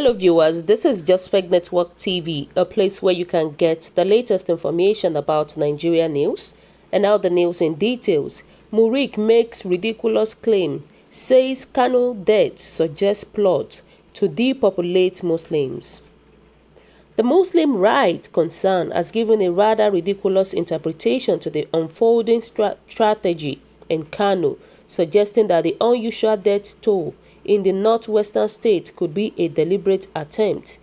Hello viewers, this is Just Fake Network TV, a place where you can get the latest information about Nigeria news. And now the news in details. Muric makes ridiculous claim, says Kano death suggests plot to depopulate Muslims. The Muslim right concern has given a rather ridiculous interpretation to the unfolding strategy in Kano, suggesting that the unusual death toll in the northwestern state could be a deliberate attempt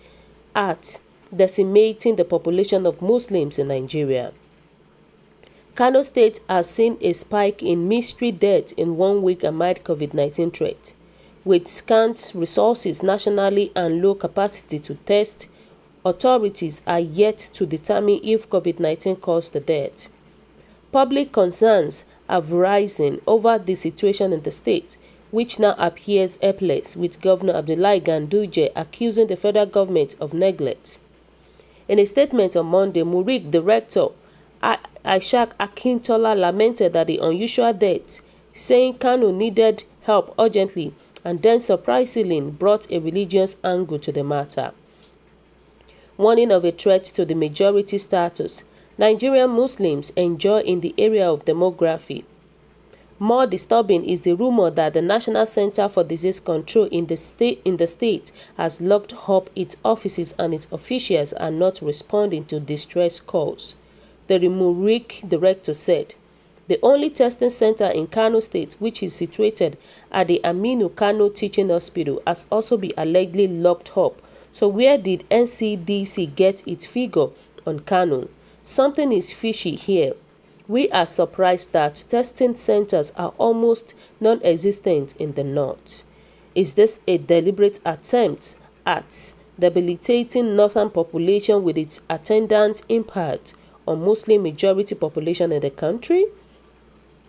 at decimating the population of Muslims in Nigeria. Kano State has seen a spike in mystery deaths in 1 week amid COVID-19 threat, with scant resources nationally and low capacity to test. Authorities are yet to determine if COVID-19 caused the death. Public concerns have risen over the situation in the state, which now appears helpless, with Governor Abdullahi Ganduje accusing the federal government of neglect. In a statement on Monday, Muric director Ishaq Akintola lamented at the unusual death, saying Kano needed help urgently and then surprisingly brought a religious angle to the matter. Warning of a threat to the majority status Nigerian Muslims enjoy in the area of demography. More disturbing is the rumor that the National Center for Disease Control in the state has locked up its offices and its officials are not responding to distress calls. The Muric director said, "The only testing center in Kano State, which is situated at the Aminu Kano Teaching Hospital, has also been allegedly locked up. So where did NCDC get its figure on Kano? Something is fishy here. We are surprised that testing centers are almost non-existent in the north. Is this a deliberate attempt at debilitating northern population with its attendant impact on Muslim majority population in the country?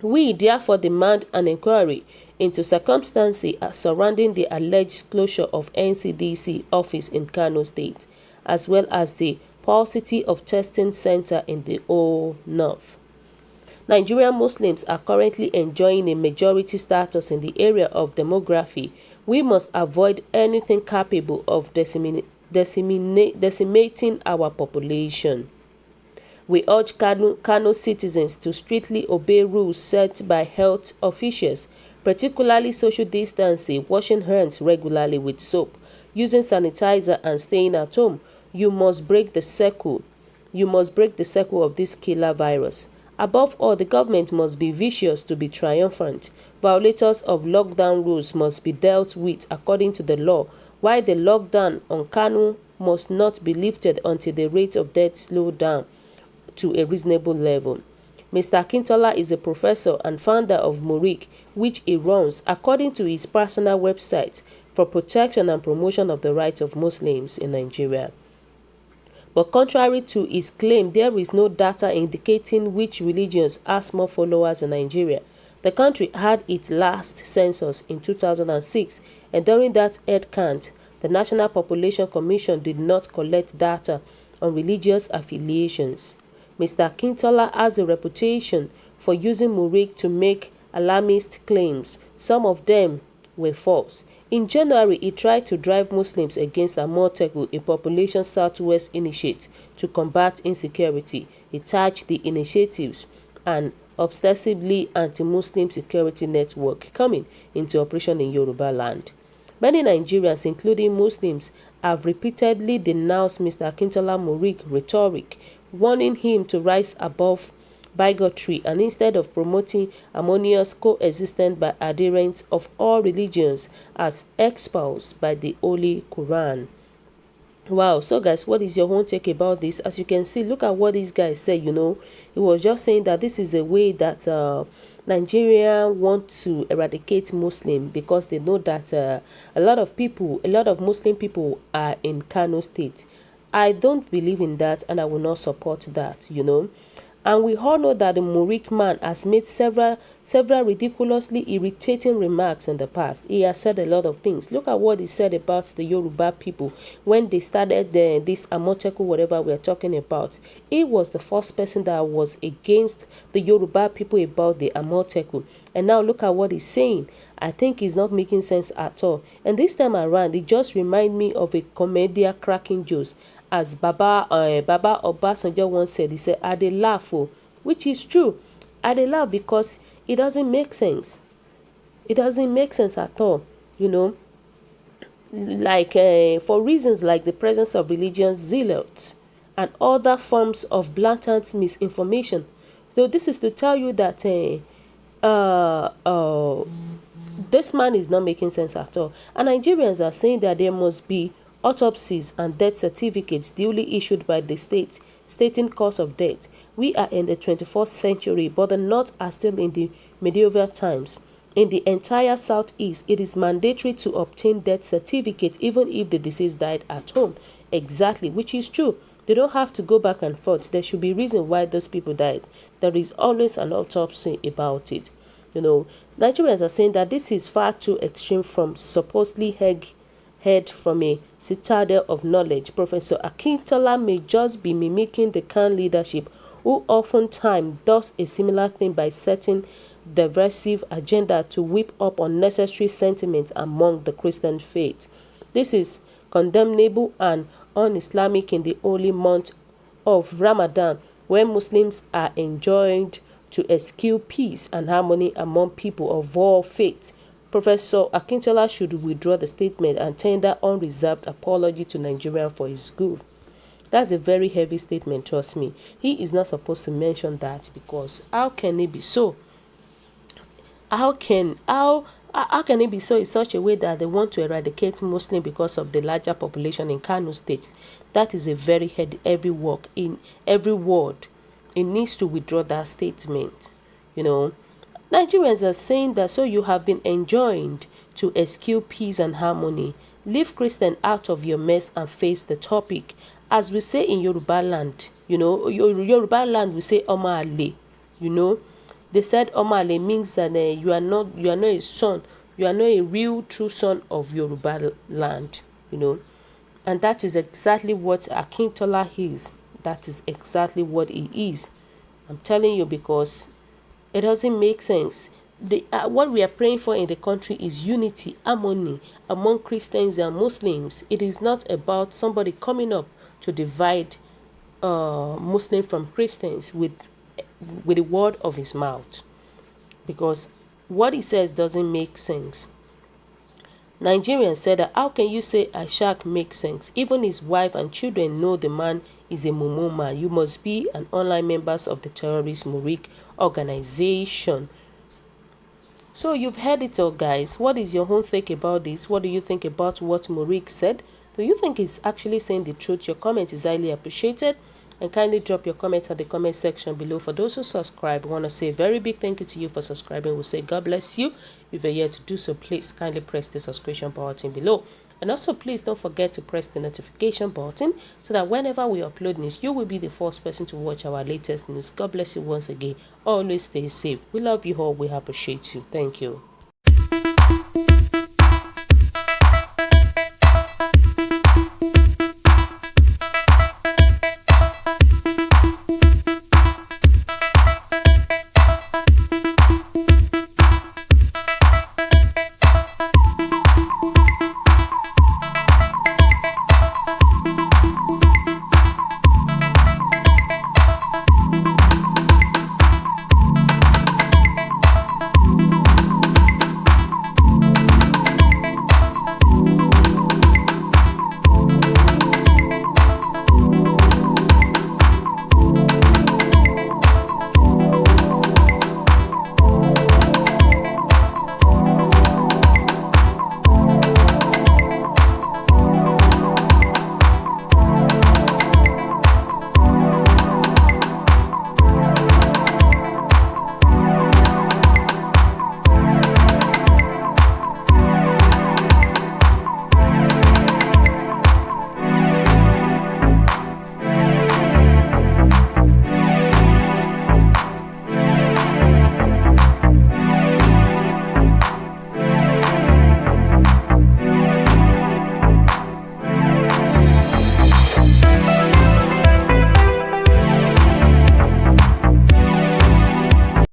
We therefore demand an inquiry into circumstances surrounding the alleged closure of NCDC office in Kano State, as well as the paucity of testing center in the whole north." Nigerian Muslims are currently enjoying a majority status in the area of demography. We must avoid anything capable of decimating our population. We urge Kano citizens to strictly obey rules set by health officials, particularly social distancing, washing hands regularly with soap, using sanitizer and staying at home. You must break the circle of this killer virus. Above all, the government must be vicious to be triumphant. Violators of lockdown rules must be dealt with according to the law, while the lockdown on Kano must not be lifted until the rate of death slows down to a reasonable level. Mr. Akintola is a professor and founder of Muric, which he runs, according to his personal website, for protection and promotion of the rights of Muslims in Nigeria. But contrary to his claim, there is no data indicating which religions has more followers in Nigeria. The country had its last census in 2006, and during that head count, the National Population Commission did not collect data on religious affiliations. Mr. Akintola has a reputation for using Muric to make alarmist claims. Some of them were false. In January, he tried to drive Muslims against Amotekun, a population southwest initiative to combat insecurity. He tagged the initiatives an obsessively anti-Muslim security network coming into operation in Yoruba land. Many Nigerians, including Muslims, have repeatedly denounced Mr. Akintola Muric rhetoric, warning him to rise above bigotry and instead of promoting harmonious coexistence by adherents of all religions as espoused by the Holy Quran. Wow, so guys, what is your own take about this? As you can see, look at what this guy said. He was just saying that this is a way that Nigeria want to eradicate Muslim because they know that a lot of Muslim people are in Kano State. I don't believe in that and I will not support that, And we all know that the Muric man has made several ridiculously irritating remarks in the past. He has said a lot of things. Look at what he said about the Yoruba people when they started this Amoteku, whatever we are talking about. He was the first person that was against the Yoruba people about the Amoteku. And now look at what he's saying. I think he's not making sense at all. And this time around, it just reminds me of a comedian cracking jokes. As Baba Obasanjo once said, he said, "I dey laugh," which is true. I dey laugh because it doesn't make sense. It doesn't make sense at all, you know. Like for reasons like the presence of religious zealots and other forms of blatant misinformation. So this is to tell you that this man is not making sense at all. And Nigerians are saying that there must be autopsies and death certificates duly issued by the state stating cause of death. We are in the 21st century, but the North are still in the medieval times. In the entire Southeast, it is mandatory to obtain death certificates even if the deceased died at home. Exactly, which is true. They don't have to go back and forth. There should be reason why those people died. There is always an autopsy about it. You know, Nigerians are saying that this is far too extreme from supposedly heard from a citadel of knowledge. Professor Akintola may just be mimicking the Khan leadership, who oftentimes does a similar thing by setting divisive agenda to whip up unnecessary sentiments among the Christian faith. This is condemnable and un-Islamic in the holy month of Ramadan, when Muslims are enjoined to eschew peace and harmony among people of all faiths. Professor Akintola should withdraw the statement and tender unreserved apology to Nigeria for his good. That's a very heavy statement, trust me. He is not supposed to mention that, because how can it be so? How can it be so in such a way that they want to eradicate Muslim because of the larger population in Kano State? That is a very heavy work in every word. It needs to withdraw that statement. You know, Nigerians are saying that so you have been enjoined to eschew peace and harmony. Leave Christian out of your mess and face the topic. As we say in Yoruba land, you know, Yoruba land we say Oma Ale, you know. They said Oma Ale means that you are not a son, you are not a real true son of Yoruba land, you know. And that is exactly what Akintola is. That is exactly what he is. I'm telling you, because it doesn't make sense. What we are praying for in the country is unity, harmony among Christians and Muslims. It is not about somebody coming up to divide Muslims from Christians with the word of his mouth, because what he says doesn't make sense. Nigerians said that how can you say Ishaq makes sense? Even his wife and children know the man is a mumuma. You must be an online member of the terrorist Muric organization. So you've heard it all, guys. What is your own take about this? What do you think about what Muric said? Do you think he's actually saying the truth? Your comment is highly appreciated. And kindly drop your comment at the comment section below. For those who subscribe, I want to say a very big thank you to you for subscribing. We'll say God bless you. If you're yet to do so, please kindly press the subscription button below. And also, please don't forget to press the notification button so that whenever we upload news, you will be the first person to watch our latest news. God bless you once again. Always stay safe. We love you all. We appreciate you. Thank you.